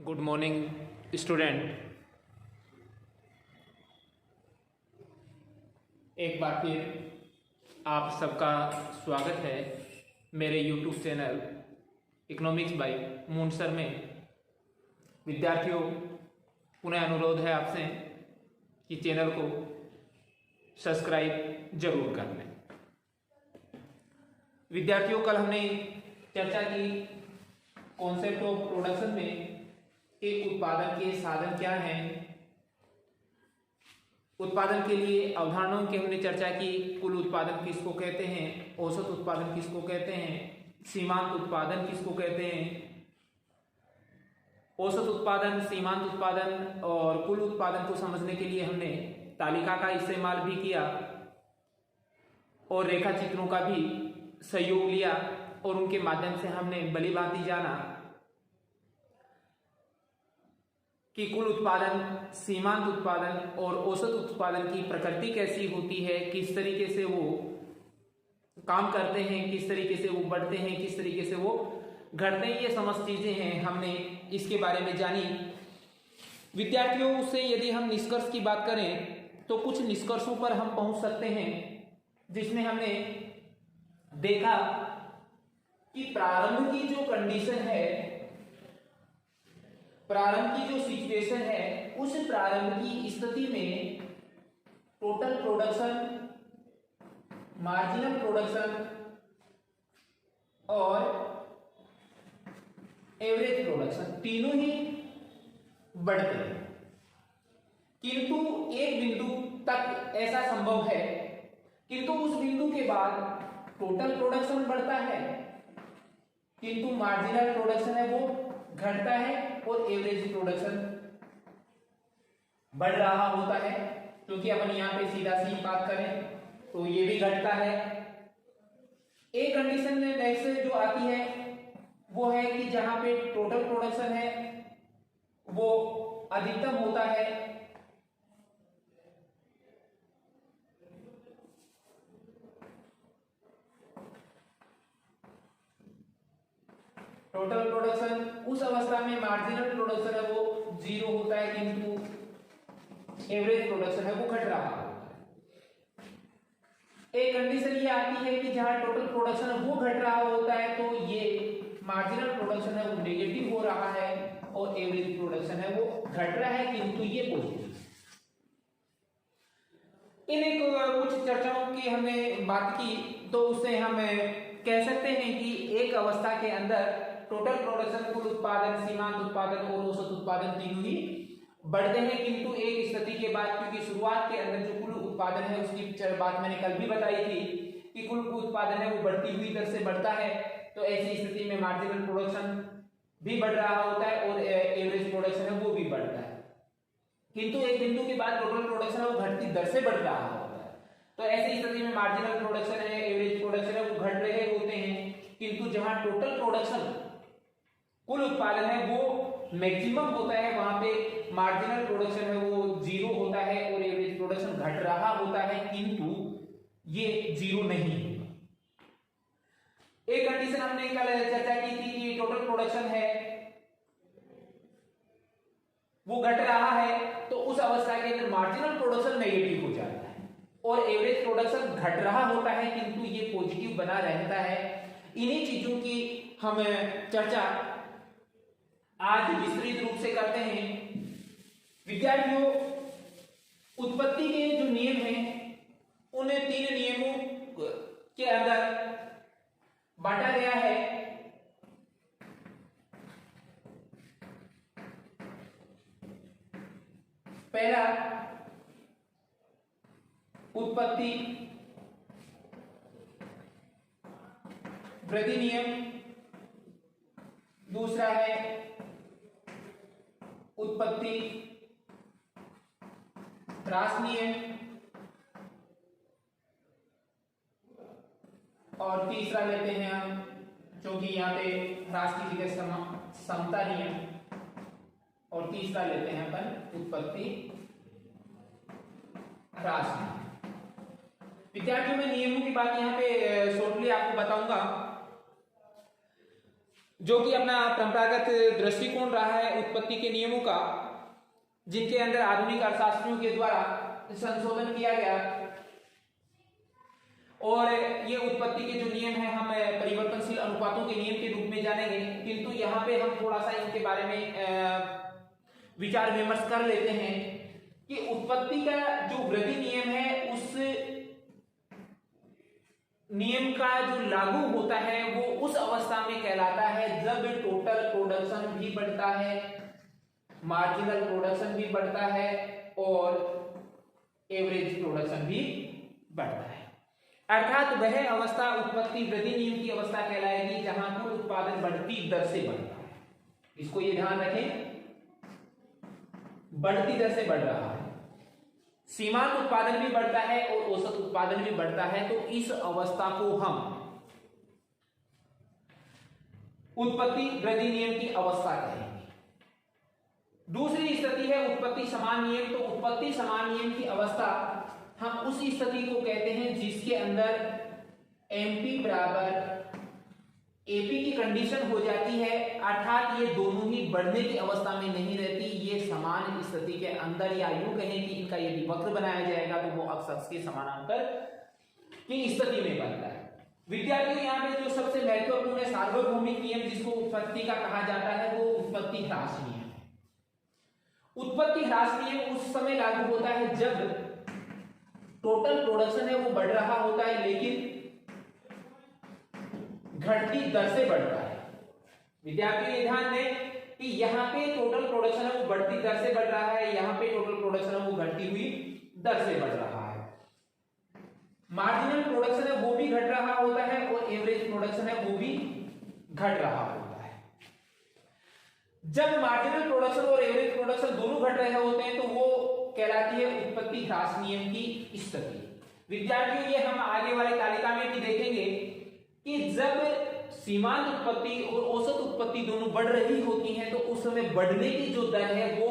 Good morning student. एक बार फिर आप सबका स्वागत है मेरे YouTube channel economics by Moon sir में। विद्यार्थियों, पुनः अनुरोध है आपसे कि चैनल को सब्सक्राइब जरूर कर लें। विद्यार्थियों, कल हमने चर्चा की कॉन्सेप्ट ऑफ प्रोडक्शन में एक उत्पादन के साधन क्या हैं, उत्पादन के लिए अवधारणाओं की हमने चर्चा की। कुल उत्पादन किसको कहते हैं, औसत उत्पादन किसको कहते हैं, सीमांत उत्पादन किसको कहते हैं। औसत उत्पादन, सीमांत उत्पादन और कुल उत्पादन को समझने के लिए हमने तालिका का इस्तेमाल भी किया और रेखा चित्रों का भी सहयोग लिया और उनके माध्यम से हमने भली भांति जाना कि कुल उत्पादन, सीमांत उत्पादन और औसत उत्पादन की प्रकृति कैसी होती है, किस तरीके से वो काम करते हैं, किस तरीके से वो बढ़ते हैं, किस तरीके से वो घटते हैं। ये समस्त चीजें हैं, हमने इसके बारे में जानी। विद्यार्थियों, उससे यदि हम निष्कर्ष की बात करें तो कुछ निष्कर्षों पर हम पहुंच सकते हैं, जिसमें हमने देखा कि प्रारंभ की जो कंडीशन है, प्रारंभ की जो सिचुएशन है, उस प्रारंभ की स्थिति में टोटल प्रोडक्शन, मार्जिनल प्रोडक्शन और एवरेज प्रोडक्शन तीनों ही बढ़ते हैं। किंतु एक बिंदु तक ऐसा संभव है, किंतु उस बिंदु के बाद टोटल प्रोडक्शन बढ़ता है किंतु मार्जिनल प्रोडक्शन है वो घटता है और एवरेज प्रोडक्शन बढ़ रहा होता है। क्योंकि अपन यहां पे सीधा सी बात करें तो ये भी घटता है। एक कंडीशन में नेक्स्ट जो आती है वो है कि जहां पे टोटल प्रोडक्शन है वो अधिकतम होता है, टोटल प्रोडक्शन, उस अवस्था में मार्जिनल प्रोडक्शन है वो जीरो होता है किंतु एवरेज प्रोडक्शन है वो घट रहा होता है। एक कंडीशन ये आती है कि जहां टोटल प्रोडक्शन है वो घट रहा होता है तो ये मार्जिनल प्रोडक्शन है वो नेगेटिव हो रहा है और एवरेज प्रोडक्शन है वो घट रहा है किंतु ये पॉजिटिव। इन एक कुछ चर्चाओं की हमने बात की तो उससे हम कह सकते हैं कि एक अवस्था के अंदर टोटल प्रोडक्शन, कुल उत्पादन, सीमांत उत्पादन और औसत उत्पादन तीनों ही बढ़ते हैं, किंतु एक स्थिति के बाद, क्योंकि शुरुआत के अंदर जो कुल उत्पादन है उसकी बात मैंने कल भी बताई थी कि कुल उत्पादन है वो बढ़ती हुई दर से बढ़ता है, तो ऐसी स्थिति में मार्जिनल प्रोडक्शन भी बढ़ रहा होता है और एवरेज प्रोडक्शन है वो भी बढ़ता है। किंतु एक बिंदु के बाद टोटल प्रोडक्शन है वो घटती दर से बढ़ रहा होता है, तो ऐसी स्थिति में मार्जिनल प्रोडक्शन है, एवरेज प्रोडक्शन है वो घट रहे होते हैं। किंतु जहां टोटल प्रोडक्शन, कुल उत्पादन है वो मैक्सिमम होता है, वहां पे मार्जिनल प्रोडक्शन है वो जीरो होता है और एवरेज प्रोडक्शन घट रहा होता है, किंतु ये जीरो नहीं होगा। एक कंडीशन हमने कल चर्चा की थी कि टोटल प्रोडक्शन है वो घट रहा है तो उस अवस्था के अंदर मार्जिनल प्रोडक्शन नेगेटिव हो जाता है और एवरेज प्रोडक्शन घट रहा होता है किंतु ये पॉजिटिव बना रहता है। इन्हीं चीजों की हम चर्चा आज विस्तृत रूप से करते हैं। विद्यार्थियों, उत्पत्ति के जो नियम हैं उन तीन नियमों के अंदर बांटा गया है। पहला उत्पत्ति वृद्धि नियम, दूसरा है उत्पत्ति ह्रास नियम और तीसरा लेते हैं हम, जो कि यहाँ पे ह्रास की जगह समता नियम, और तीसरा लेते हैं अपन उत्पत्ति ह्रास नियम। विद्यार्थियों, में नियमों की बात यहाँ पे शॉर्टली आपको बताऊंगा। जो कि अपना परंपरागत दृष्टिकोण रहा है उत्पत्ति के नियमों का, जिनके अंदर आधुनिक अर्थशास्त्रियों के द्वारा संशोधन किया गया। और ये उत्पत्ति के जो नियम है हम परिवर्तनशील अनुपातों के नियम के रूप में जानेंगे, किंतु यहाँ पे हम थोड़ा सा इनके बारे में विचार विमर्श कर लेते हैं कि उत्पत्ति का जो वृद्धि नियम है उस नियम का जो लागू होता है वो उस अवस्था में कहलाता है जब टोटल प्रोडक्शन भी बढ़ता है, मार्जिनल प्रोडक्शन भी बढ़ता है और एवरेज प्रोडक्शन भी बढ़ता है। अर्थात वह अवस्था उत्पत्ति वृद्धि नियम की अवस्था कहलाएगी जहां कुल उत्पादन बढ़ती दर से बढ़ता है। इसको ये ध्यान रखें, बढ़ती दर से बढ़ रहा है, सीमांत उत्पादन भी बढ़ता है और औसत उत्पादन भी बढ़ता है, तो इस अवस्था को हम उत्पत्ति वृद्धि नियम की अवस्था कहेंगे। दूसरी स्थिति है उत्पत्ति समान नियम। तो उत्पत्ति समान नियम की अवस्था हम उस स्थिति को कहते हैं जिसके अंदर एमपी बराबर एपी की कंडीशन हो जाती है, अर्थात ये दोनों ही बढ़ने की अवस्था में नहीं रहती, ये समान स्थिति के अंदर, या यूं कहें कि इनका यदि वक्र बनाया जाएगा तो वो अक्ष के समानांतर की स्थिति में बनता है। विद्यार्थियों, यहाँ पे जो सबसे महत्वपूर्ण है सार्वभौमिक नियम जिसको उत्पत्ति का कहा जाता है वो उत्पत्ति ह्रास नियम है। उत्पत्ति ह्रास नियम उस समय लागू होता है जब टोटल प्रोडक्शन है वो बढ़ रहा होता है लेकिन घटती दर से बढ़ता है। विद्यार्थियों ये ध्यान दें कि यहाँ पे टोटल प्रोडक्शन है वो बढ़ती दर से बढ़ रहा है, यहाँ पे टोटल प्रोडक्शन है वो घटती हुई दर से बढ़ रहा है। मार्जिनल प्रोडक्शन है वो भी घट रहा होता है और एवरेज प्रोडक्शन है वो भी घट रहा होता है। जब मार्जिनल प्रोडक्शन और एवरेज प्रोडक्शन दोनों घट रहे होते हैं तो वो कहलाती है उत्पत्ति ह्रास नियम की स्थिति। विद्यार्थियों ये हम आगे वाले तालिका में भी देखेंगे कि जब सीमांत उत्पत्ति और औसत उत्पत्ति दोनों बढ़ रही होती हैं तो उस समय बढ़ने की जो दर है वो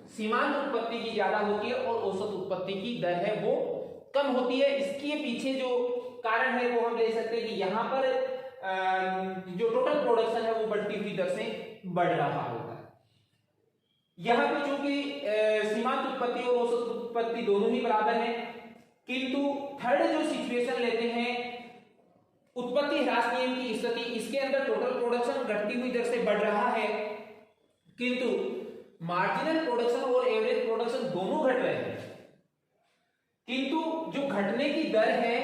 सीमांत उत्पत्ति की ज्यादा होती है और औसत उत्पत्ति की दर है वो कम होती है। इसके पीछे जो कारण है वो हम ले सकते हैं कि यहाँ पर जो टोटल प्रोडक्शन है वो बढ़ती हुई दर से बढ़ रहा होता है। यहाँ पे चूंकि सीमांत उत्पत्ति और औसत उत्पत्ति दोनों ही बराबर है, किंतु थर्ड जो सिचुएशन लेते हैं उत्पत्ति ह्रास नियम की स्थिति, इसके अंदर टोटल प्रोडक्शन घटती हुई दर से बढ़ रहा है किंतु मार्जिनल प्रोडक्शन और एवरेज प्रोडक्शन दोनों घट रहे हैं, किंतु जो घटने की दर है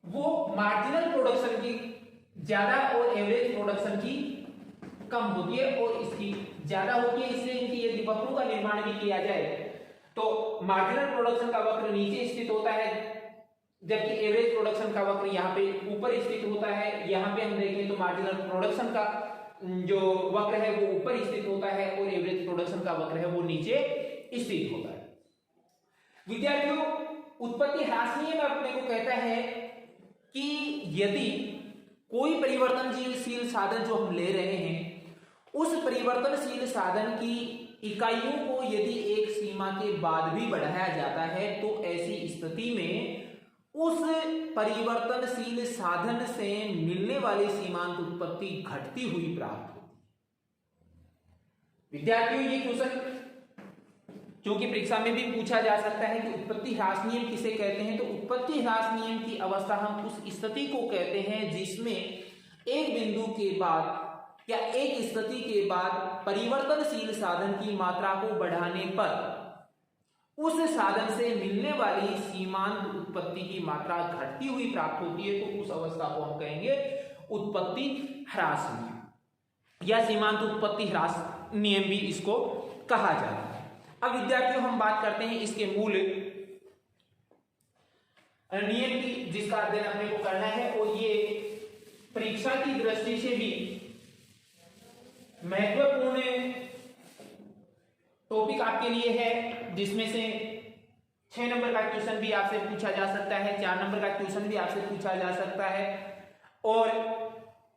वो मार्जिनल प्रोडक्शन की ज्यादा और एवरेज प्रोडक्शन की कम होती है और इसकी ज्यादा होती है। इसलिए इनकी यदि वक्रों का निर्माण भी किया जाए तो मार्जिनल प्रोडक्शन का वक्र नीचे स्थित होता है जबकि एवरेज प्रोडक्शन का वक्र यहाँ पे ऊपर स्थित होता है। यहाँ पे हम देखें तो मार्जिनल प्रोडक्शन का जो वक्र है वो ऊपर स्थित होता है और एवरेज प्रोडक्शन का वक्र है वो नीचे स्थित होता है। विद्यार्थियों, उत्पत्ति ह्रास नियम अपने को कहता है कि यदि कोई परिवर्तनशील साधन जो हम ले रहे हैं उस परिवर्तनशील साधन की इकाइयों को यदि एक सीमा के बाद भी बढ़ाया जाता है तो ऐसी स्थिति में उस परिवर्तनशील साधन से मिलने वाली सीमांत उत्पत्ति घटती हुई प्राप्त होती। विद्यार्थियों, ये क्वेश्चन क्योंकि परीक्षा में भी पूछा जा सकता है कि उत्पत्ति ह्रास नियम किसे कहते हैं, तो उत्पत्ति ह्रास नियम की अवस्था हम उस स्थिति को कहते हैं जिसमें एक बिंदु के बाद या एक स्थिति के बाद परिवर्तनशील साधन की मात्रा को बढ़ाने पर उस साधन से मिलने वाली सीमांत उत्पत्ति की मात्रा घटती हुई प्राप्त होती है, तो उस अवस्था को हम कहेंगे उत्पत्ति ह्रास नियम या सीमांत उत्पत्ति ह्रास नियम भी इसको कहा जाता है। अब विद्यार्थियों हम बात करते हैं इसके मूल नियम की जिसका अध्ययन अपने को करना है और ये परीक्षा की दृष्टि से भी महत्वपूर्ण टॉपिक आपके लिए है, जिसमें से 6 नंबर का क्वेश्चन भी आपसे पूछा जा सकता है, 4 नंबर का क्वेश्चन भी आपसे पूछा जा सकता है और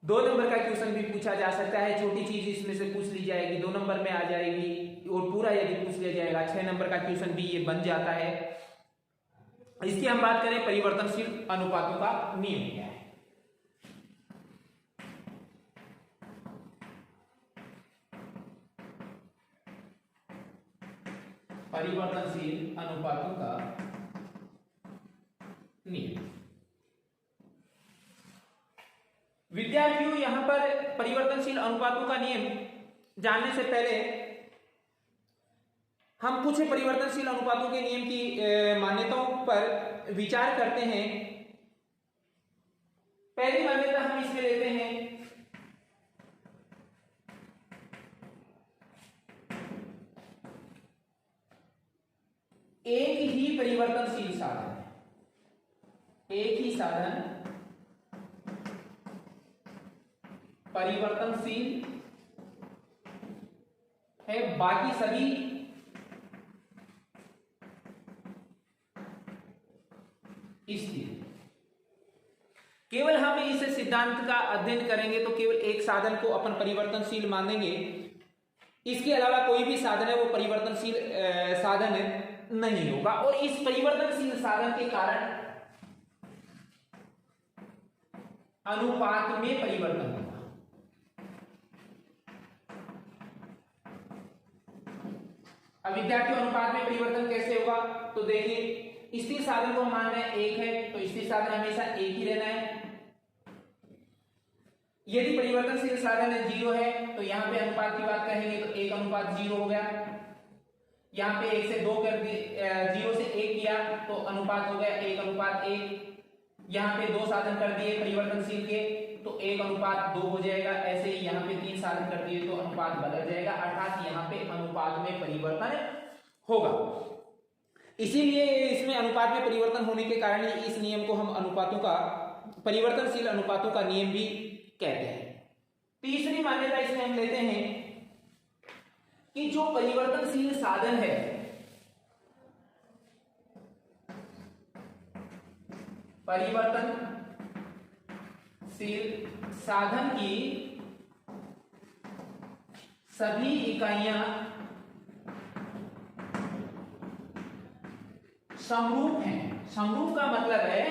2 नंबर का क्वेश्चन भी पूछा जा सकता है। छोटी चीज इसमें से पूछ ली जाएगी 2 नंबर में आ जाएगी और पूरा यदि पूछ लिया जाएगा 6 नंबर का क्वेश्चन भी ये बन जाता है। इसकी हम बात करें परिवर्तनशील अनुपातों का नियम क्या है। परिवर्तनशील अनुपातों का नियम। विद्यार्थियों, यहां पर परिवर्तनशील अनुपातों का नियम जानने से पहले हम कुछ परिवर्तनशील अनुपातों के नियम की मान्यताओं पर विचार करते हैं। पहली मान्यता हम इसमें लेते हैं एक ही परिवर्तनशील साधन, एक ही साधन परिवर्तनशील है, बाकी सभी स्थिर। केवल हम इस सिद्धांत का अध्ययन करेंगे तो केवल एक साधन को अपन परिवर्तनशील मानेंगे, इसके अलावा कोई भी साधन है वो परिवर्तनशील साधन नहीं होगा। और इस परिवर्तनशील साधन के कारण अनुपात में परिवर्तन होगा। अब विद्यार्थियों, अनुपात में परिवर्तन कैसे होगा? तो देखिए, स्थिर साधन को मान रहे हैं एक है, तो स्थिर साधन हमेशा एक ही रहना है। यदि परिवर्तनशील साधन है 0 है, तो यहां पे अनुपात की बात करेंगे तो 1:0 हो गया। यहां पे 1 से 2 कर दिए, 0 से 1 किया तो अनुपात हो गया 1:1। यहां पे 2 साधन कर दिए परिवर्तनशील के तो 1:2 हो जाएगा। ऐसे ही यहां पे 3 साधन कर दिए तो अनुपात बदल जाएगा, अर्थात यहां पे अनुपात में परिवर्तन होगा। इसीलिए इसमें अनुपात में परिवर्तन होने के कारण इस नियम को हम अनुपातों का, परिवर्तनशील अनुपातों का नियम भी कहते हैं। तीसरी मान्यता इसमें हम लेते हैं कि जो परिवर्तनशील साधन है, परिवर्तनशील साधन की सभी इकाइयां समरूप हैं। समरूप का मतलब है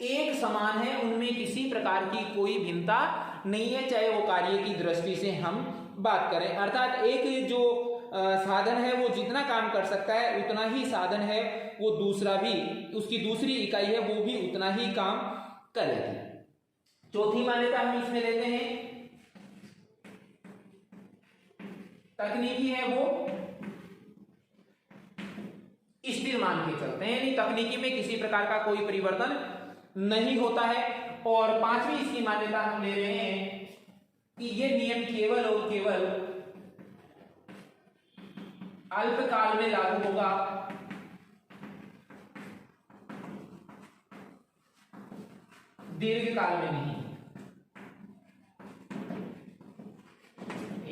एक समान है, उनमें किसी प्रकार की कोई भिन्नता नहीं है, चाहे वो कार्य की दृष्टि से हम बात करें। अर्थात एक जो साधन है वो जितना काम कर सकता है उतना ही साधन है वो दूसरा भी, उसकी दूसरी इकाई है वो भी उतना ही काम करेगी। चौथी मान्यता हम इसमें लेते हैं तकनीकी है वो स्थिर मान के चलते हैं, यानी तकनीकी में किसी प्रकार का कोई परिवर्तन नहीं होता है। और पांचवी इसकी मान्यता हम ले रहे हैं कि यह नियम केवल और केवल अल्पकाल में लागू होगा, दीर्घकाल में नहीं।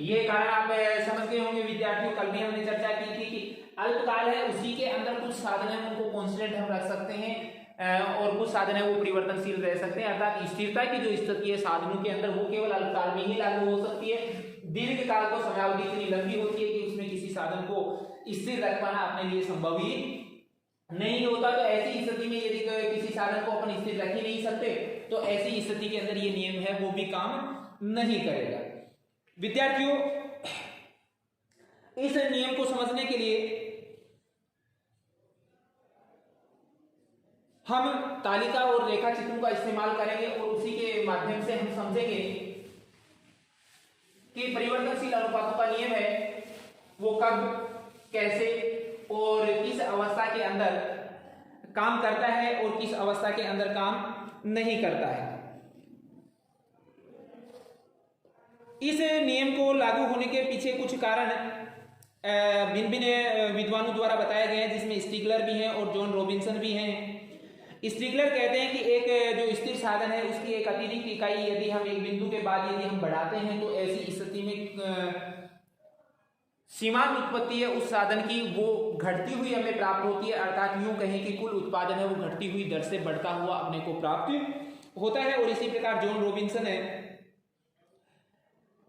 ये कारण आप समझ गए होंगे विद्यार्थियों, कल भी हमने चर्चा की थी कि अल्पकाल है, उसी के अंदर कुछ साधन है उनको कांस्टेंट हम रख सकते हैं और कुछ साधन है वो परिवर्तनशील रह सकते हैं। अर्थात स्थिरता की जो स्थिति है साधनों के अंदर वो केवल अल्पकाल में ही लागू हो सकती है। दीर्घकाल को समयावधि इतनी लंबी होती है कि उसमें किसी साधन को स्थिर रख पाना अपने लिए संभव ही नहीं होता। तो ऐसी स्थिति में यदि किसी साधन को अपन स्थिर रख ही नहीं सकते तो ऐसी स्थिति के अंदर ये नियम है वो भी काम नहीं करेगा। विद्यार्थियों, इस नियम को समझने के लिए हम तालिका और रेखा चित्रों का इस्तेमाल करेंगे और उसी के माध्यम से हम समझेंगे कि परिवर्तनशील अनुपातों का नियम है वो कब, कैसे और किस अवस्था के अंदर काम करता है और किस अवस्था के अंदर काम नहीं करता है। इस नियम को लागू होने के पीछे कुछ कारण भिन्न भिन्न विद्वानों द्वारा बताए गए हैं, जिसमें स्टिगलर भी हैं और जॉन रॉबिन्सन भी हैं। स्टिगलर कहते हैं कि एक जो स्थिर साधन है उसकी एक अतिरिक्त इकाई यदि हम एक बिंदु के बाद यदि हम बढ़ाते हैं तो ऐसी स्थिति में सीमांत उत्पत्ति है उस साधन की वो घटती हुई हमें प्राप्त होती है। अर्थात यूं कहें कि कुल उत्पादन है वो घटती हुई दर से बढ़ता हुआ अपने को प्राप्त होता है। और इसी प्रकार जॉन रॉबिन्सन है,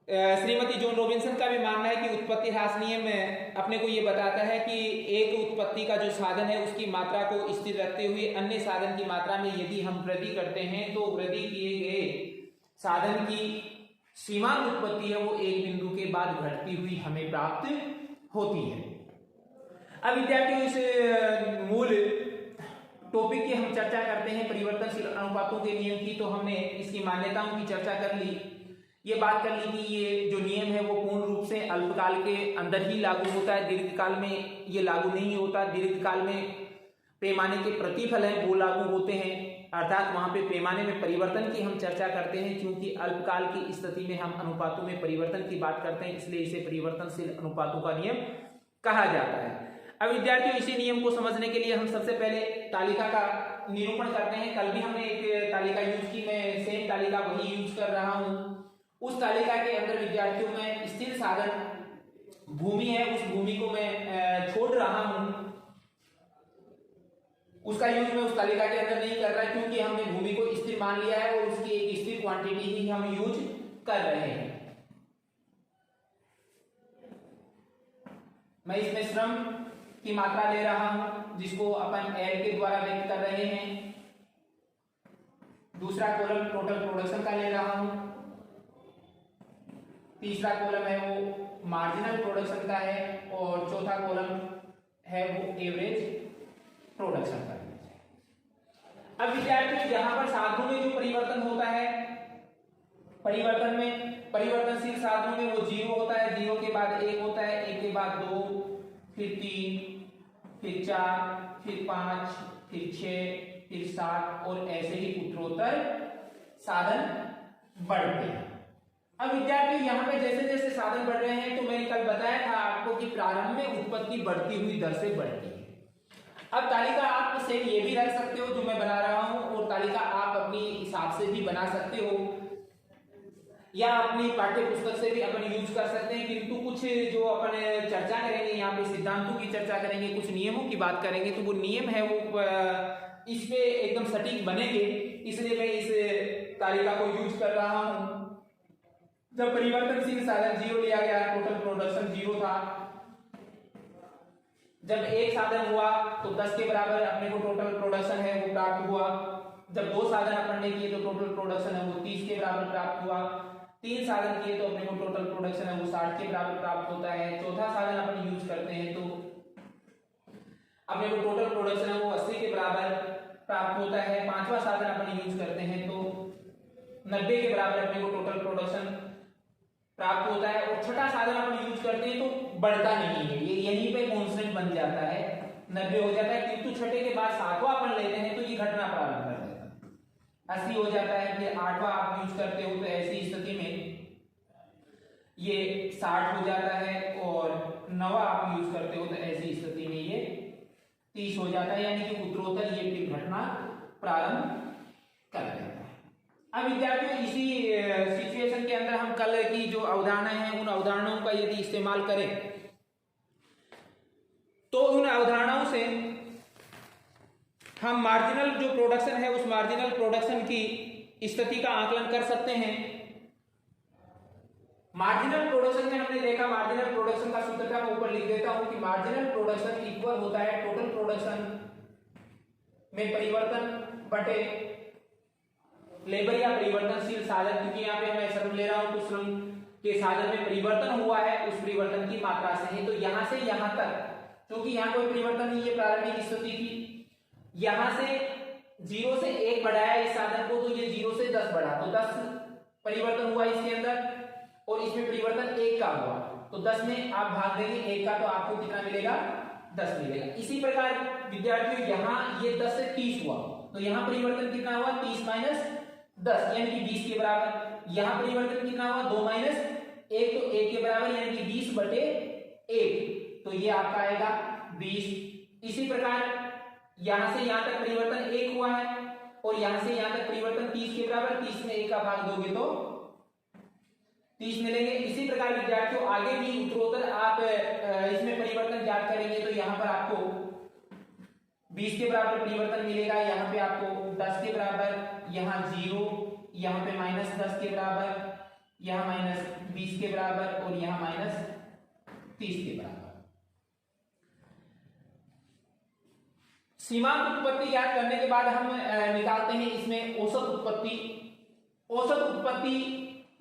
श्रीमती जॉन रॉबिन्सन का भी मानना है कि उत्पत्ति ह्रास नियम अपने को ये बताता है कि एक उत्पत्ति का जो साधन है उसकी मात्रा को स्थिर रखते हुए अन्य साधन की मात्रा में यदि हम वृद्धि करते हैं तो वृद्धि किए गए साधन की सीमांत उत्पत्ति है वो एक बिंदु के बाद घटती हुई हमें प्राप्त होती है। अब विद्यार्थियों इस मूल टॉपिक की हम चर्चा करते हैं परिवर्तनशील अनुपातों के नियम की। तो हमने इसकी मान्यताओं की चर्चा कर ली, ये बात कर ली कि ये जो नियम है वो पूर्ण रूप से अल्पकाल के अंदर ही लागू होता है, दीर्घकाल में ये लागू नहीं होता। दीर्घकाल में पैमाने के प्रतिफल हैं वो लागू होते हैं, अर्थात वहां पे पैमाने में परिवर्तन की हम चर्चा करते हैं। क्योंकि अल्पकाल की स्थिति में हम अनुपातों में परिवर्तन की बात करते हैं, इसलिए इसे परिवर्तनशील अनुपातों का नियम कहा जाता है। अब विद्यार्थियों इसी नियम को समझने के लिए हम सबसे पहले तालिका का निरूपण करते हैं। कल भी हमने एक तालिका यूज की, मैं सेम तालिका वही यूज कर रहा हूं। उस तालिका के अंदर विद्यार्थियों में स्थिर साधन भूमि है, उस भूमि को मैं छोड़ रहा हूं, उसका यूज मैं उस तालिका के अंदर नहीं कर रहा क्योंकि हमने भूमि को स्थिर मान लिया है और उसकी एक स्थिर क्वांटिटी ही हम यूज कर रहे हैं। मैं इसमें श्रम की मात्रा ले रहा हूं जिसको अपन एल के द्वारा व्यक्त कर रहे हैं। दूसरा कॉलम टोटल प्रोडक्शन का ले रहा हूं। तीसरा कॉलम है वो मार्जिनल प्रोडक्शन का है और चौथा कॉलम है वो एवरेज प्रोडक्शन का। अब विद्यार्थियों यहां पर साधनों में जो परिवर्तन होता है, परिवर्तन में परिवर्तनशील साधनों में वो 0 होता है, 0 के बाद 1 होता है, 1 के बाद 2, फिर 3, फिर 4, फिर 5, फिर 6, फिर 7 और ऐसे ही उत्तरोत्तर साधन बढ़ते हैं। अब विद्यार्थी यहाँ पे जैसे जैसे साधन बढ़ रहे हैं, तो मैंने कल बताया था आपको कि प्रारंभ में उत्पत्ति बढ़ती हुई दर से बढ़ती है। अब तालिका आप सेम ये भी रख सकते हो जो मैं बना रहा हूं, और तालिका आप अपनी हिसाब से भी बना सकते हो या अपनी पाठ्य पुस्तक से भी अपन यूज कर सकते हैं। किंतु कुछ जो अपन चर्चा करेंगे यहाँ पे सिद्धांतों की चर्चा करेंगे, कुछ नियमों की बात करेंगे, तो वो नियम है वो इस पे एकदम सटीक बनेंगे, इसलिए मैं इस तालिका को यूज कर रहा हूं। जब परिवर्तनशील साधन 0 लिया गया, टोटल प्रोडक्शन 0 था। जब एक साधन हुआ तो 10 के बराबर अपने को टोटल प्रोडक्शन है वो प्राप्त हुआ। जब 2 साधन अपन ने किए तो टोटल प्रोडक्शन है वो 30 के बराबर प्राप्त हुआ। 3 साधन किए तो अपने को टोटल प्रोडक्शन है वो 60 के बराबर प्राप्त होता है। चौथा साधन अपन यूज करते हैं तो अपने को टोटल प्रोडक्शन है वो 80 के बराबर प्राप्त होता है। 5वां साधन अपन यूज करते हैं तो 90 के बराबर अपने को टोटल प्रोडक्शन प्राप्त होता है। और छठा साधन अपन यूज करते हैं तो बढ़ता नहीं है, ये यहीं पे कांस्टेंट बन जाता है, 90 हो जाता है। किंतु छठे के बाद 7वां अपन लेते हैं तो ये घटना प्रारंभ कर देता है, 80 हो जाता है। फिर 8वां आप यूज करते हो तो ऐसी स्थिति में ये 60 हो जाता है, और 9वां आप यूज करते हो तो ऐसी स्थिति में ये 30 हो जाता है, यानी कि उत्तरोत्तर ये फिर घटना प्रारंभ कर देता है। अब विद्यार्थियों इसी सिचुएशन के अंदर हम कल की जो अवधारणाएं हैं उन अवधारणाओं का यदि इस्तेमाल करें तो उन अवधारणाओं से हम मार्जिनल जो प्रोडक्शन है उस मार्जिनल प्रोडक्शन की स्थिति का आकलन कर सकते हैं। मार्जिनल प्रोडक्शन में हमने देखा, मार्जिनल प्रोडक्शन का सूत्र मैं ऊपर लिख देता हूं कि मार्जिनल प्रोडक्शन इक्वल होता है टोटल प्रोडक्शन में परिवर्तन बटे लेबर या परिवर्तनशील साधन। क्योंकि यहाँ पे मैं श्रम ले रहा हूं तो श्रम के साधन में परिवर्तन हुआ है उस परिवर्तन की मात्रा से है। तो यहां से यहां तक, क्योंकि यहाँ कोई परिवर्तन नहीं है, प्रारंभिक स्थिति थी, यहां से 0 से 1 बढ़ाया इस साधन को तो ये 0 से 10 बढ़ा, तो 10 परिवर्तन हुआ इसके अंदर, और इसमें परिवर्तन 1 का हुआ। तो 10 में आप भाग देंगे 1 का, तो आपको कितना मिलेगा? 10 मिलेगा। इसी प्रकार विद्यार्थियों यहाँ ये 10 से 30 हुआ, तो यहाँ परिवर्तन कितना हुआ? 30 माइनस 10 यानी कि 20 के बराबर। यहाँ परिवर्तन कितना हुआ? 2 माइनस 1, तो 1 के बराबर यानी कि 20 बटे 1, तो ये आपका आएगा 20। इसी प्रकार यहां से यहां तक परिवर्तन 1 हुआ है, और यहां से यहां तक परिवर्तन 30 के बराबर, 30 में 1 का भाग दोगे तो 30 मिलेंगे। इसी प्रकार विद्यार्थियों आगे भी उत्तरोत्तर आप इसमें परिवर्तन ज्ञात करेंगे तो यहाँ पर आपको 20 के बराबर परिवर्तन मिलेगा, यहाँ पे आपको 10 के बराबर, यहाँ 0, यहाँ पे माइनस 10 के बराबर, यहाँ माइनस 20 के बराबर, और यहाँ माइनस 30 के बराबर। सीमांत उत्पत्ति ज्ञात करने के बाद हम निकालते हैं इसमें औसत उत्पत्ति। औसत उत्पत्ति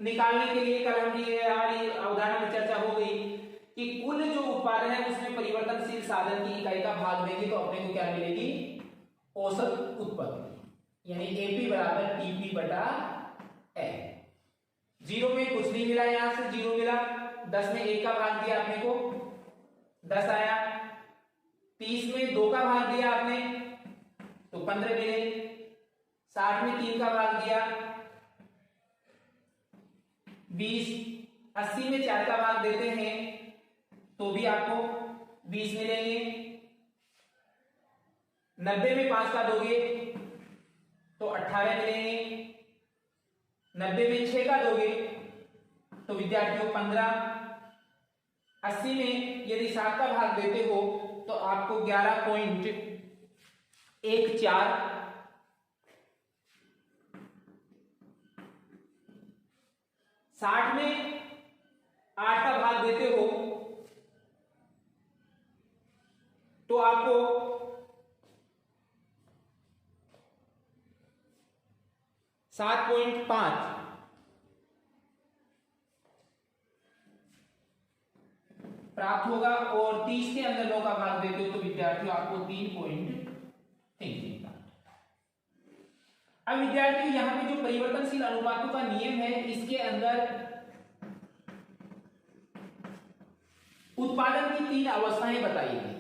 निकालने के लिए कल हमारी अवधारणा में चर्चा हो गई कि कुल जो उत्पादन है उसमें परिवर्तनशील साधन की इकाई का भाग देंगे तो अपने को क्या मिलेगी, औसत उत्पत्ति, यानी एपी बराबर टीपी बटा एल। जीरो में कुछ नहीं मिला, यहां से जीरो मिला, 10 में 1 का भाग दिया आपने को 10 आया, 30 में 2 का भाग दिया आपने तो 15 मिले, 60 में 3 का भाग दिया 20, 80 में 4 का भाग देते हैं तो भी आपको 20 मिलेंगे, 90 में 5 का दोगे तो 18 मिलेंगे, 90 में 6 का दोगे तो विद्यार्थियों 15, 80 में यदि 7 का भाग देते हो तो आपको 11.14, 60 में 8 का भाग देते हो तो आपको 7.5, प्राप्त होगा, और 30 के अंदर 9 का भाग देते हो तो विद्यार्थियों आपको 3.33 प्राप्त। अब विद्यार्थियों यहां पे जो परिवर्तनशील अनुपातों का नियम है इसके अंदर उत्पादन की 3 अवस्थाएं बताई गई।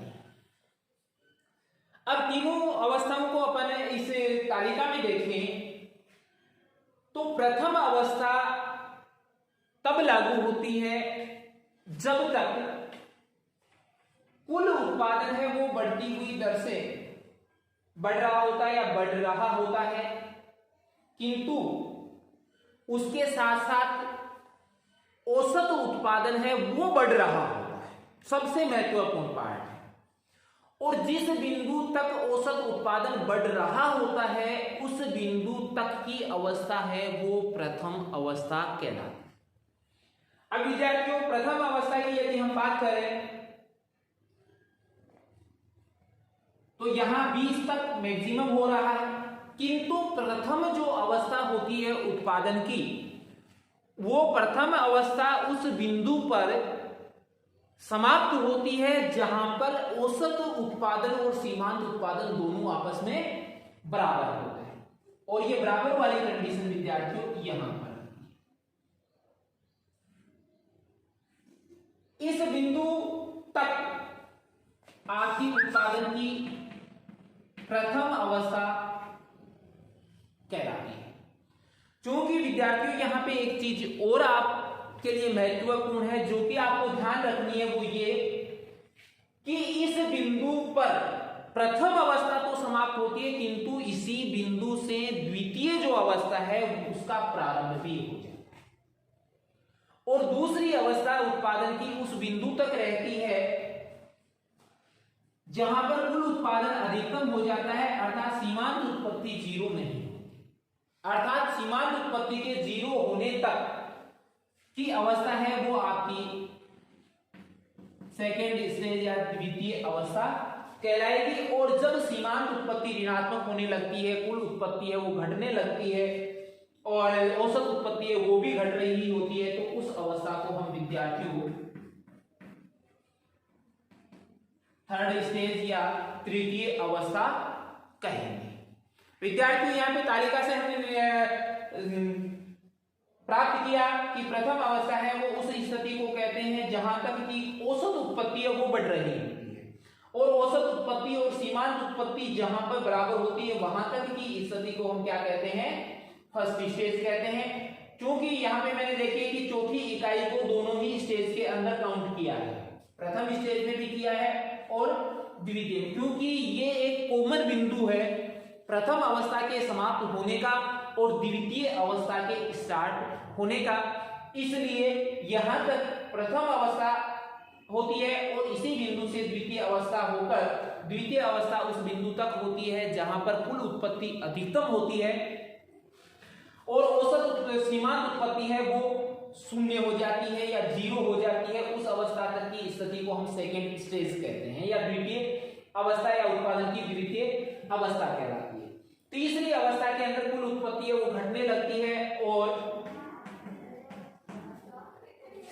अब तीनों अवस्थाओं को अपन इस तालिका में देखें तो प्रथम अवस्था तब लागू होती है जब तक कुल उत्पादन है वो बढ़ती हुई दर से बढ़ रहा होता है या बढ़ रहा होता है, किंतु उसके साथ साथ औसत उत्पादन है वो बढ़ रहा होता है, सबसे महत्वपूर्ण पार्ट है। और जिस बिंदु तक औसत उत्पादन बढ़ रहा होता है उस बिंदु तक की अवस्था है वो प्रथम अवस्था कहलाती है। अब विद्यार्थियों प्रथम अवस्था की यदि हम बात करें तो यहां 20 तक मैक्सिमम हो रहा है, किंतु प्रथम जो अवस्था होती है उत्पादन की वो प्रथम अवस्था उस बिंदु पर समाप्त होती है जहां पर औसत उत्पादन और सीमांत उत्पादन दोनों आपस में बराबर होते हैं, और ये बराबर वाली कंडीशन विद्यार्थियों यहां पर इस बिंदु तक आर्थिक उत्पादन की प्रथम अवस्था कहलाती है। क्योंकि विद्यार्थियों यहां पे एक चीज और आपके लिए महत्वपूर्ण है जो कि आपको ध्यान रखनी है, वो ये कि इस बिंदु पर प्रथम अवस्था तो समाप्त होती है किंतु इसी बिंदु से द्वितीय जो अवस्था है उसका प्रारंभ भी हो जाता है, और दूसरी अवस्था उत्पादन की उस बिंदु तक रहती है जहां पर कुल उत्पादन अधिकतम हो जाता है, अर्थात सीमांत उत्पत्ति जीरो नहीं होती, अर्थात सीमांत उत्पत्ति के जीरो होने तक की अवस्था है वो आपकी सेकेंड स्टेज या द्वितीय अवस्था कहलाएगी। और जब सीमांत उत्पत्ति ऋणात्मक होने लगती है, कुल उत्पत्ति है वो घटने लगती है और औसत उत्पत्ति है वो भी घट रही होती है, तो उस अवस्था को हम विद्यार्थियों थर्ड स्टेज या तृतीय अवस्था कहेंगे। विद्यार्थियों यहाँ पे तालिका से हमने प्राप्त किया कि प्रथम अवस्था है वो उस स्थिति को कहते हैं जहां तक कि औसत उत्पत्ति है वो बढ़ रही होती है, और औसत उत्पत्ति और सीमांत उत्पत्ति जहां पर बराबर होती है वहां तक की स्थिति को हम क्या कहते हैं, फर्स्ट स्टेज कहते हैं। क्योंकि यहाँ पे मैंने देखिए कि चौथी इकाई को दोनों ही स्टेज के अंदर काउंट किया है, प्रथम स्टेज में भी किया है और द्वितीय, क्योंकि ये एक कॉमन बिंदु है प्रथम अवस्था के समाप्त होने का और द्वितीय अवस्था के स्टार्ट होने का, इसलिए यहां तक प्रथम अवस्था होती है और इसी बिंदु से द्वितीय अवस्था होकर द्वितीय अवस्था उस बिंदु तक होती है जहां पर कुल उत्पत्ति अधिकतम होती है और औसत सीमांत उत्पत्ति है वो शून्य हो जाती है या जीरो हो जाती है। उस अवस्था तक की स्थिति को हम सेकेंड स्टेज कहते हैं या द्वितीय अवस्था या उत्पादन की द्वितीय अवस्था कहलाती है। तीसरी अवस्था के अंदर कुल उत्पत्ति है वो घटने लगती है और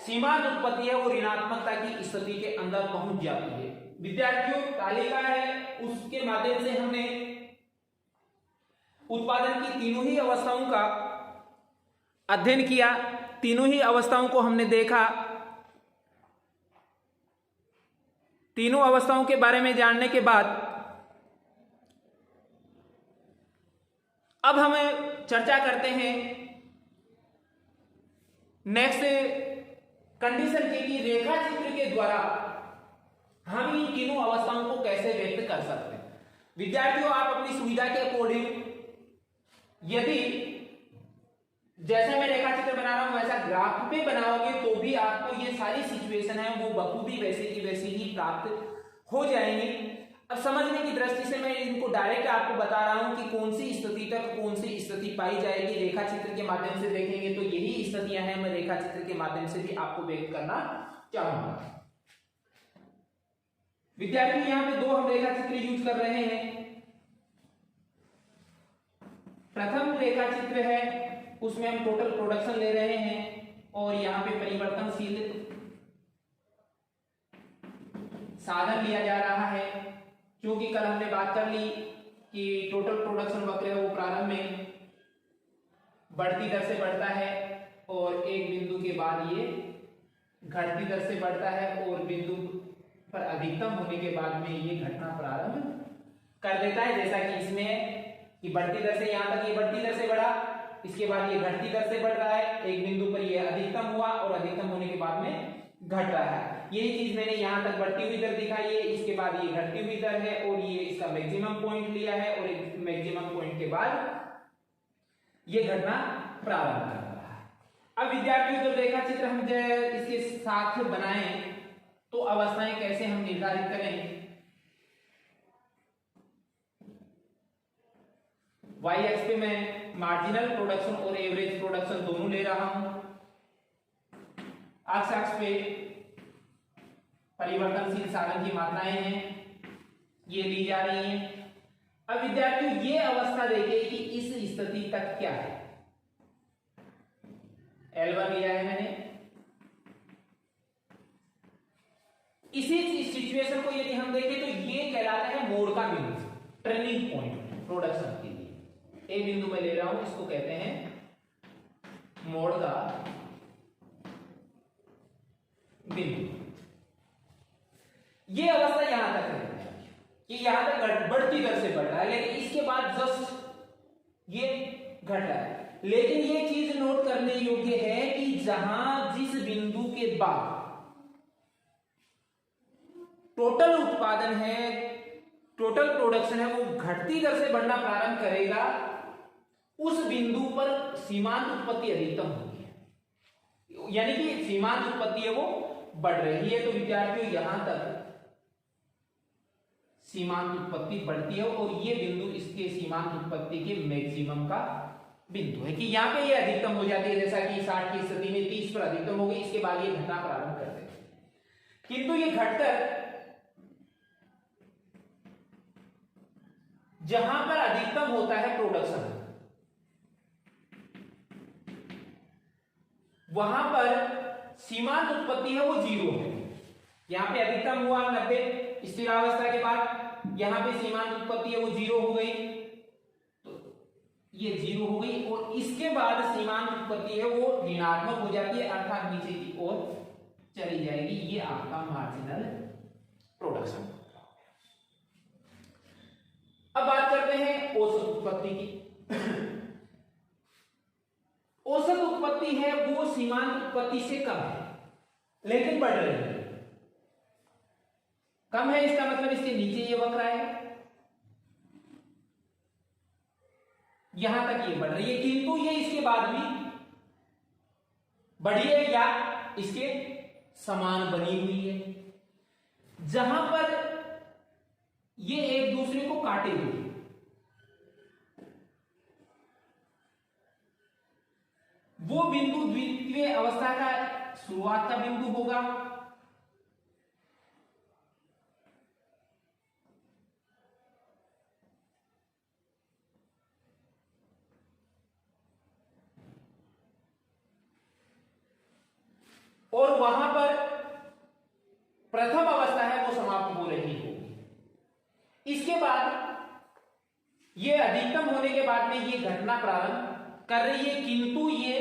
सीमांत उत्पत्ति है वो ऋणात्मकता की स्थिति के अंदर पहुंच जाती है। विद्यार्थियों, तालिका है उसके माध्यम से हमने उत्पादन की तीनों ही अवस्थाओं का अध्ययन किया, तीनों ही अवस्थाओं को हमने देखा। तीनों अवस्थाओं के बारे में जानने के बाद अब हम चर्चा करते हैं नेक्स्ट कंडीशन की कि रेखा चित्र के द्वारा हम इन तीनों अवस्थाओं को कैसे व्यक्त कर सकते हैं। विद्यार्थियों, आप अपनी सुविधा के अकॉर्डिंग यदि जैसे मैं रेखा चित्र बना रहा हूं वैसा ग्राफ पे बनाओगे तो भी आपको ये सारी सिचुएशन है वो बखूबी वैसे की वैसी ही प्राप्त हो जाएंगी। अब समझने की दृष्टि से मैं इनको डायरेक्ट आपको बता रहा हूं कि कौन सी स्थिति तक कौन सी स्थिति पाई जाएगी। रेखा चित्र के माध्यम से देखेंगे तो यही स्थितियां हैं, मैं रेखा चित्र के माध्यम से भी आपको व्यक्त करना चाहूंगा। विद्यार्थी, यहां पे दो हम रेखा चित्र यूज कर रहे हैं। प्रथम रेखा चित्र है उसमें हम टोटल प्रोडक्शन ले रहे हैं और यहां पे परिवर्तनशील साधन लिया जा रहा है, क्योंकि कल हमने बात कर ली कि टोटल प्रोडक्शन वक्र है वो प्रारंभ में बढ़ती दर से बढ़ता है और एक बिंदु के बाद ये घटती दर से बढ़ता है और बिंदु पर अधिकतम होने के बाद में ये घटना प्रारंभ कर देता है। जैसा कि इसमें कि बढ़ती दर से यहां तक ये बढ़ती दर से बढ़ा, इसके बाद ये घटती दर से बढ़ रहा है, एक बिंदु पर ये अधिकतम हुआ और अधिकतम होने के बाद में घट रहा है। यही चीज मैंने यहां तक बढ़ती हुई दर दिखाई है, इसके बाद ये घटती हुई दर है और ये इसका मैक्सिमम पॉइंट लिया है और एक मैक्सिमम पॉइंट के बाद ये घटना प्रारंभ कर रहा है। अब विद्यार्थियों, जब रेखा चित्र हम इसके साथ बनाएं तो अवस्थाएं कैसे हम निर्धारित करें। y एक्स पे मैं मार्जिनल प्रोडक्शन और एवरेज प्रोडक्शन दोनों ले रहा हूं, एक्स पे परिवर्तनशील साधन की मात्राएं हैं ये ली जा रही हैं। अब विद्यार्थियों, ये अवस्था देखिए कि इस स्थिति तक क्या है। L1 लिया है मैंने, इसी सिचुएशन को यदि हम देखें तो ये कहलाता है मोड़ का बिंदु, टर्निंग पॉइंट प्रोडक्शन के लिए। एक बिंदु में ले रहा हूं, इसको कहते हैं मोड़ का बिंदु। ये अवस्था यहां तक है कि यहां तक बढ़ती दर से बढ़ रहा है, लेकिन इसके बाद जस्ट ये घट रहा है। लेकिन ये चीज नोट करने योग्य है कि जहां जिस बिंदु के बाद टोटल उत्पादन है, टोटल प्रोडक्शन है, वो घटती दर से बढ़ना प्रारंभ करेगा, उस बिंदु पर सीमांत उत्पत्ति अधिकतम होगी, यानी कि सीमांत उत्पत्ति है वो बढ़ रही है। तो विद्यार्थियों, यहां तक सीमांत उत्पत्ति बढ़ती है और ये बिंदु इसके सीमांत उत्पत्ति के मैक्सिमम का बिंदु है कि यहां पे ये अधिकतम हो जाती है। जैसा कि 60 की स्थिति में 30 पर अधिकतम हो गई, इसके बाद ये घटना प्रारंभ कर देती है। किंतु ये घटकर जहां पर अधिकतम होता है प्रोडक्शन, वहां पर सीमांत उत्पत्ति है वो 0 है। यहां पे अधिकतम हुआ 90 स्थिरावस्था के बाद, यहां पे सीमांत उत्पत्ति है वो 0 हो गई, तो ये 0 हो गई और इसके बाद सीमांत उत्पत्ति है वो ऋणात्मक हो जाती है, अर्थात नीचे की ओर चली जाएगी। ये आपका मार्जिनल प्रोडक्शन। अब बात करते हैं औसत उत्पत्ति की। औसत उत्पत्ति है वो सीमांत उत्पत्ति से कम है लेकिन बढ़ रही है। कम है इसका मतलब इसके नीचे ये वक्र आएगा, यहां तक ये बढ़ रही है, किंतु ये इसके बाद भी बढ़ी है या इसके समान बनी हुई है। जहां पर ये एक दूसरे को काटे हुए, वो बिंदु द्वितीय अवस्था का शुरुआत का बिंदु होगा। और वहां पर प्रथम अवस्था है वो समाप्त हो रही होगी। इसके बाद ये अधिकतम होने के बाद में ये घटना प्रारंभ कर रही है, किंतु ये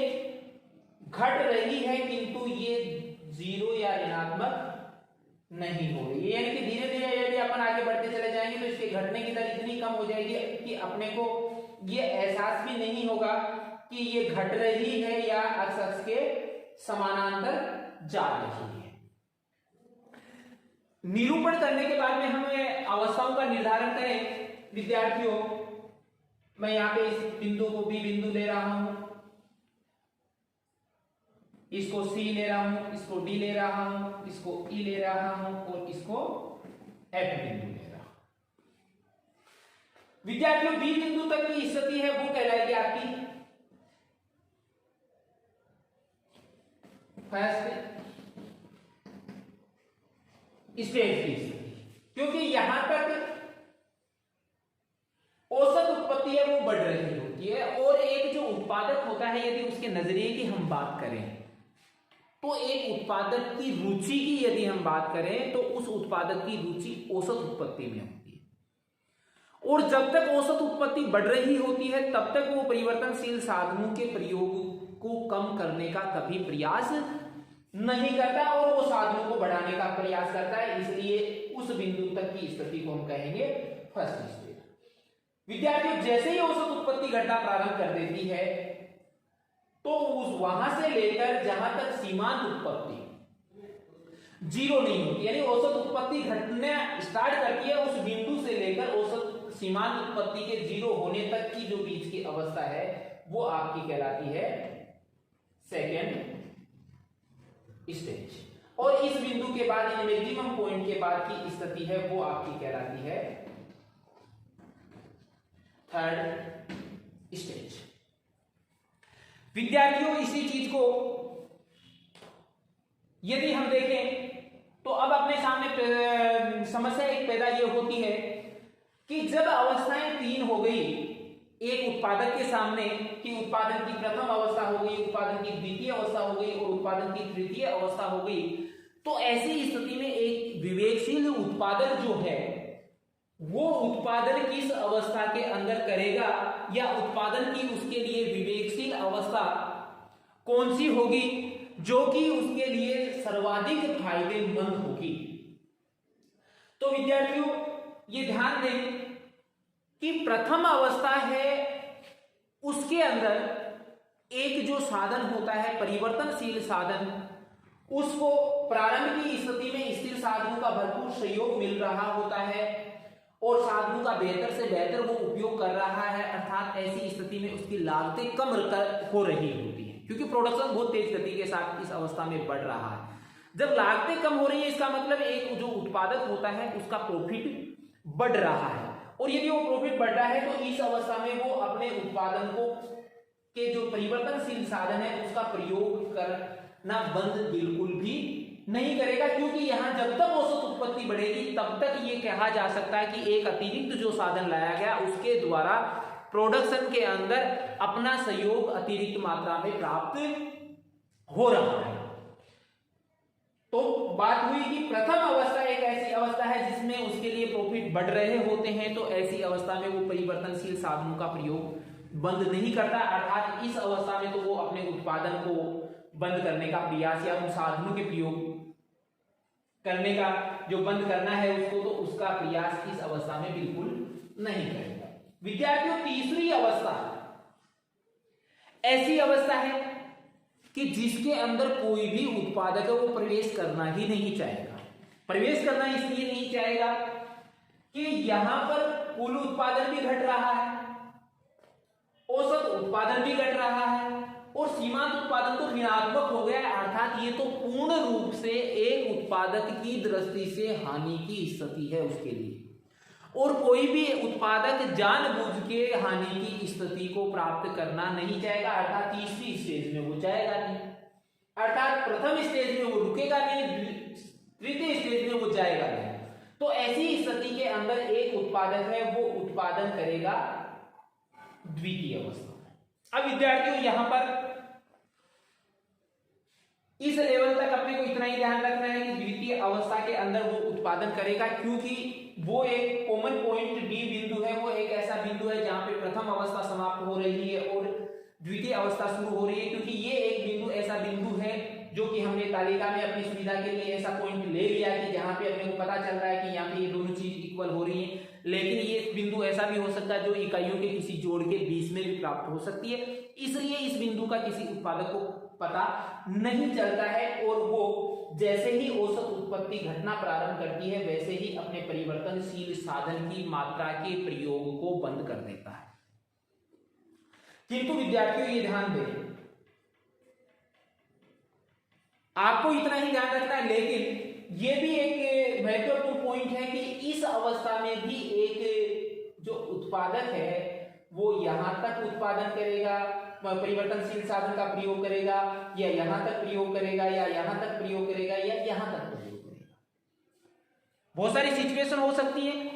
घट रही है, किंतु ये जीरो या ऋणात्मक नहीं हो रही है। यानी कि धीरे धीरे यदि अपन आगे बढ़ते चले जाएंगे तो इसके घटने की दर इतनी कम हो जाएगी कि अपने को ये एहसास भी नहीं होगा कि ये घट रही है या अक्ष के समानांतर जा रही है। निरूपण करने के बाद में हमें अवस्थाओं का निर्धारण करें विद्यार्थियों। मैं यहां पे इस बिंदु को बी बिंदु ले रहा हूं, इसको सी ले रहा हूं, इसको डी ले रहा हूं, इसको ई ले रहा हूं और इसको एफ बिंदु ले रहा हूं। विद्यार्थियों बी बिंदु तक की स्थिति है वो कहलाएगी आपकी फर्स्ट स्टेज की स्थिति, क्योंकि यहां तक औसत उत्पत्ति है वो बढ़ रही होती है। और एक जो उत्पादक होता है, यदि उसके नजरिए की हम बात करें तो एक उत्पादक की रुचि की यदि हम बात करें तो उस उत्पादक की रुचि औसत उत्पत्ति में होती है। और जब तक औसत उत्पत्ति बढ़ रही होती है तब तक वो परिवर्तनशील साधनों के प्रयोग को कम करने का कभी प्रयास नहीं करता और वो साधनों को बढ़ाने का प्रयास करता है। इसलिए उस बिंदु तक की स्थिति को हम कहेंगे फर्स्ट स्टेज। विद्यार्थी जैसे ही औसत उत्पत्ति घटना प्रारंभ कर देती है तो उस वहां से लेकर जहां तक सीमांत उत्पत्ति जीरो नहीं होती, यानी औसत उत्पत्ति घटना स्टार्ट करती है उस बिंदु से लेकर औसत सीमांत उत्पत्ति के जीरो होने तक की जो बीच की अवस्था है वो आपकी कहलाती है सेकेंड स्टेज। और इस बिंदु के बाद इन मैक्सिमम पॉइंट के बाद की स्थिति है वो आपकी कहलाती है थर्ड स्टेज। विद्यार्थियों इसी चीज को यदि हम देखें तो अब अपने सामने समस्या एक पैदा ये होती है कि जब अवस्थाएं तीन हो गई एक उत्पादक के सामने कि उत्पादन की प्रथम अवस्था हो गई, उत्पादन की द्वितीय अवस्था हो गई और उत्पादन की तृतीय अवस्था हो गई, तो ऐसी स्थिति में एक विवेकशील उत्पादक जो है वो उत्पादन किस अवस्था के अंदर करेगा या उत्पादन की उसके लिए विवेकशील अवस्था कौन सी होगी जो कि उसके लिए सर्वाधिक फायदेमंद होगी। तो विद्यार्थियों ये ध्यान दें कि प्रथम अवस्था है उसके अंदर एक जो साधन होता है परिवर्तनशील साधन, उसको प्रारंभ की स्थिति में स्थिर साधनों का भरपूर सहयोग मिल रहा होता है और साधनों का बेहतर से बेहतर वो उपयोग कर रहा है, अर्थात ऐसी स्थिति में उसकी लागतें कम हो रही होती है क्योंकि प्रोडक्शन बहुत तेज गति के साथ इस अवस्था में बढ़ रहा है। जब लागतें कम हो रही है इसका मतलब एक जो उत्पादक होता है उसका प्रॉफिट बढ़ रहा है और यदि वो प्रॉफिट बढ़ रहा है तो इस अवस्था में वो अपने उत्पादन को के जो परिवर्तनशील साधन है उसका प्रयोग करना बंद बिल्कुल भी नहीं करेगा, क्योंकि यहां जब तक औसत उत्पत्ति बढ़ेगी तब तक ये कहा जा सकता है कि एक अतिरिक्त जो साधन लाया गया उसके द्वारा प्रोडक्शन के अंदर अपना सहयोग अतिरिक्त मात्रा में प्राप्त हो रहा है। तो बात हुई कि प्रथम अवस्था एक ऐसी अवस्था है जिसमें उसके लिए प्रॉफिट बढ़ रहे होते हैं, तो ऐसी अवस्था में वो परिवर्तनशील साधनों का प्रयोग बंद नहीं करता, अर्थात इस अवस्था में तो वो अपने उत्पादन को बंद करने का प्रयास या उन साधनों के प्रयोग करने का जो बंद करना है उसको, तो उसका प्रयास इस अवस्था में बिल्कुल नहीं करेगा। विद्यार्थियों तीसरी अवस्था ऐसी अवस्था है कि जिसके अंदर कोई भी उत्पादक है वो प्रवेश करना ही नहीं चाहेगा। प्रवेश करना इसलिए नहीं चाहेगा कि यहां पर कुल उत्पादन भी घट रहा है, औसत उत्पादन भी घट रहा है और सीमांत उत्पादन तो ऋणात्मक हो गया, अर्थात ये तो पूर्ण रूप से एक उत्पादक की दृष्टि से हानि की स्थिति है उसके लिए, और कोई भी उत्पादक जानबूझ के हानि की स्थिति को प्राप्त करना नहीं चाहेगा, अर्थात तीसरी स्टेज में वो जाएगा नहीं, अर्थात प्रथम स्टेज में वो रुकेगा नहीं, तृतीय स्टेज में वो जाएगा नहीं। तो ऐसी स्थिति के अंदर एक उत्पादक है वो उत्पादन करेगा द्वितीय अवस्था। अब विद्यार्थियों यहां पर इस लेवल तक अपने को इतना ही ध्यान रखना है कि द्वितीय अवस्था के अंदर वो उत्पादन करेगा, क्योंकि वो एक कॉमन पॉइंट डी बिंदु है, वो एक ऐसा बिंदु है जहां पे प्रथम अवस्था समाप्त हो रही है और द्वितीय अवस्था शुरू हो रही है, क्योंकि ये एक बिंदु ऐसा बिंदु है जो कि हमने तालिका में अपनी सुविधा के लिए ऐसा पॉइंट ले लिया कि जहां पे अपने को पता चल रहा है कि यहाँ पे ये दोनों चीज इक्वल हो रही है, लेकिन ये बिंदु ऐसा भी हो सकता है जो इकाइयों के किसी जोड़ के बीच में भी प्राप्त हो सकती है, इसलिए इस बिंदु का किसी उत्पादक को पता नहीं चलता है और वो जैसे ही औसत उत्पत्ति घटना प्रारंभ करती है वैसे ही अपने परिवर्तनशील साधन की मात्रा के प्रयोग को बंद कर देता है। किंतु विद्यार्थियों ये ध्यान दें, आपको इतना ही ध्यान रखना है, लेकिन ये भी एक महत्वपूर्ण पॉइंट है कि इस अवस्था में भी एक जो उत्पादक है वो यहां तक उत्पादन करेगा, परिवर्तनशील साधन का प्रयोग करेगा, या यहां तक प्रयोग करेगा, या यहां तक प्रयोग करेगा, या यहां तक प्रयोग करेगा। बहुत सारी सिचुएशन हो सकती है,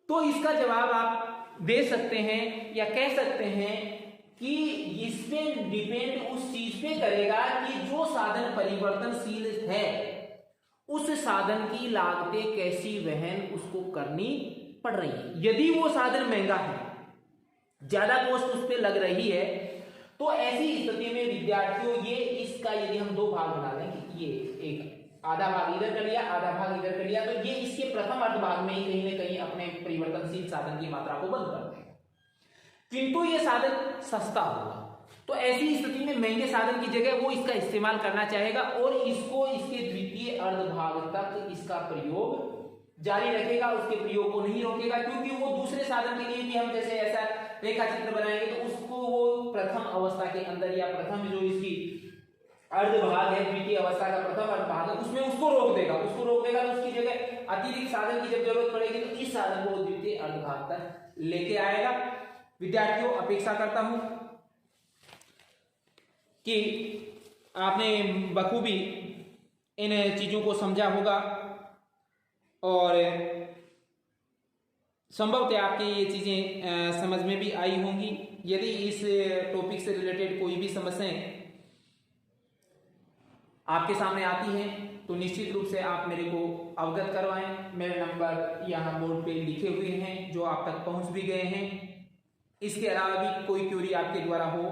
तो इसका जवाब आप दे सकते हैं या कह सकते हैं कि इसमें डिपेंड उस चीज पे करेगा कि जो साधन परिवर्तनशील है उस साधन की लागतें कैसी वहन उसको करनी पड़ रही है। यदि वो साधन महंगा है, ज्यादा कॉस्ट उस पर लग रही है, तो ऐसी स्थिति में विद्यार्थियों ये इसका यदि हम दो भाग बना दें कि ये एक आधा भाग इधर कर लिया, आधा भाग इधर कर लिया, तो ये इसके प्रथम अर्ध भाग में ही कहीं ना कहीं अपने परिवर्तनशील साधन की मात्रा को बंद कर देगा, किंतु ये साधन सस्ता होगा। तो ऐसी स्थिति में महंगे साधन की जगह वो इसका इस्तेमाल करना चाहेगा और इसको इसके द्वितीय अर्ध भाग तक इसका प्रयोग जारी रखेगा, उसके प्रयोग को नहीं रोकेगा, क्योंकि वो दूसरे साधन के लिए भी हम जैसे ऐसा रेखा चित्र बनाएंगे तो उसको वो प्रथम अवस्था के अंदर या प्रथम जो इसकी अर्ध भाग है, द्वितीय अवस्था का प्रथम अर्ध भाग है, उसमें उसको रोक देगा तो उसकी जगह अतिरिक्त साधन की जब जरूरत पड़ेगी तो इस साधन को द्वितीय अर्ध भाग तक लेके आएगा। विद्यार्थियों, अपेक्षा करता हूं कि आपने बखूबी इन चीजों को समझा होगा और संभवतः आपकी ये चीजें समझ में भी आई होंगी। यदि इस टॉपिक से रिलेटेड कोई भी समस्याएं आपके सामने आती हैं तो निश्चित रूप से आप मेरे को अवगत करवाएं। मेरे नंबर यहाँ बोर्ड पे लिखे हुए हैं जो आप तक पहुंच भी गए हैं। इसके अलावा भी कोई क्वेरी आपके द्वारा हो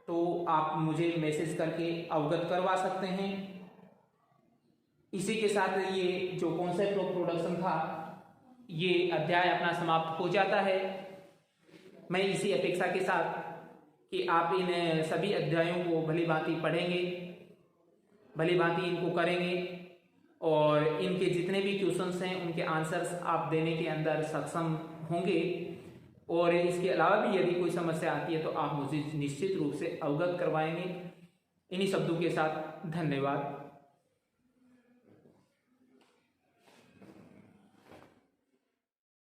तो आप मुझे मैसेज करके अवगत करवा सकते हैं। इसी के साथ ये जो कॉन्सेप्ट ऑफ प्रोडक्शन था ये अध्याय अपना समाप्त हो जाता है। मैं इसी अपेक्षा के साथ कि आप इन सभी अध्यायों को भली भांति पढ़ेंगे, भली भांति इनको करेंगे और इनके जितने भी क्वेश्चंस हैं उनके आंसर्स आप देने के अंदर सक्षम होंगे। और इसके अलावा भी यदि कोई समस्या आती है तो आप मुझे निश्चित रूप से अवगत करवाएंगे। इन्हीं शब्दों के साथ धन्यवाद।